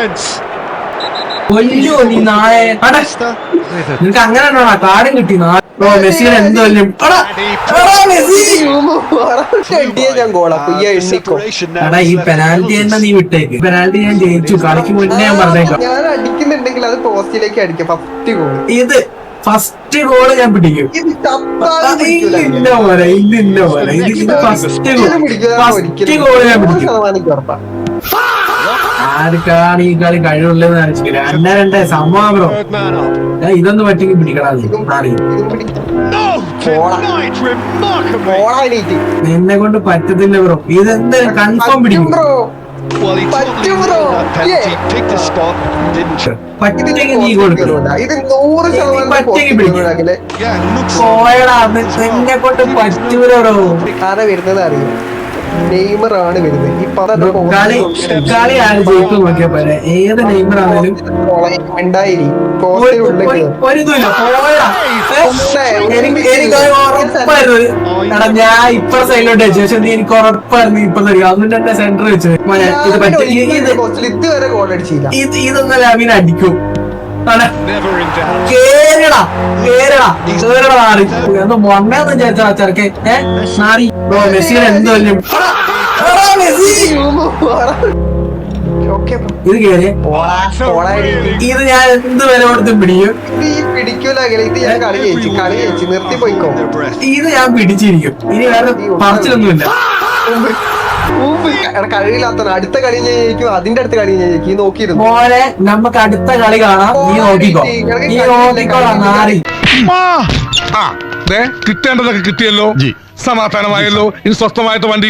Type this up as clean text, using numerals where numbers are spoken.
moments. കൊല്ലോ നീ നാളെ നിനക്ക് അങ്ങനെ കാടും കിട്ടി മെസ്സിയുടെ എന്തോ എടാ ഈ പെനാൽറ്റി തന്നെ നീ വിട്ടേക്ക്. പെനാൽറ്റി ഞാൻ ജയിച്ചു, കളിക്ക് മുന്നേ ഞാൻ പറഞ്ഞേക്കാം. ഞാൻ അടിക്കുന്നുണ്ടെങ്കിൽ അത് പോസ്റ്റിലേക്ക് അടിക്കാം. ഫസ്റ്റ് ഗോൾ ഇത് ഫസ്റ്റ് ഗോള് ഞാൻ പിടിക്കും. ഇല്ല പോലെ ഇല്ല പോലെ ഇത് ഫസ്റ്റ് ഗോള് ഞാൻ പിടിക്കും. ആർക്കാണ് ഈ കളി കഴിവുള്ളതെന്ന് അറിയിച്ചില്ല. രണ്ടേ സംഭവം ബ്രോ. ഇതൊന്ന് പറ്റിക്ക് പിടിക്കണ നിന്നെ കൊണ്ട് പറ്റത്തില്ല ബ്രോ. ഇതെന്തായാലും കൺഫേം പിടിക്കും. പറ്റെങ്കിൽ നീ കൊടുക്കും. പറ്റെങ്കിൽ പിടിക്കും. പോയടാ നിന്നെ കൊണ്ട് പറ്റൂല ബ്രോ. ആരാ വരുന്നത് അറിയാം. നെയ്മർ ആണ് വരുന്നത്. കളി ആര് ജയിക്കും നോക്കിയാ പോലെ. ഏത് നെയ്മർ ആണെങ്കിലും എടാ ഞാൻ ഇപ്പഴ സൈഡിലോട്ട് വെച്ചു. പക്ഷെ നീ എനിക്ക് ഉറപ്പായിരുന്നു ഇപ്പൊ തരിക. അതുകൊണ്ട് തന്നെ സെന്റർ വെച്ചു. ഇത് ഇതുവരെ ഗോൾ അടിച്ചില്ല. ഇതൊന്നല്ല അവന് അടിക്കും. കേരള നാറി ഒന്ന് മൊണ്ണേന്ന് വിചാരിച്ചാ ചെറുക്കെ. നാറി മെസ്സിയുടെ എന്തോ ഇത് കേറിയ ഇത് ഞാൻ എന്ത് വില കൊടുത്തും പിടിക്കും. പിടിക്കൂല. ഇത് ഞാൻ കളി ജയിച്ചു നിർത്തി പോയിക്കോ. ഇത് ഞാൻ പിടിച്ചിരിക്കും. ഇനി വേറെ പറച്ചിലൊന്നുമില്ല. കഴിയില്ലാത്ത അടുത്ത കളി ഞാൻ ജയിക്കും. അതിന്റെ അടുത്ത കളി ഞാൻ ജയിക്കും. നോക്കിയിരുന്നു പോലെ നമുക്ക് അടുത്ത കളി കാണാം. നീ നോക്കിക്കോളാം നാറി. കിട്ടേണ്ടതൊക്കെ കിട്ടിയല്ലോ, സമാധാനമായല്ലോ. ഇനി സ്വസ്ഥമായിട്ട് വണ്ടി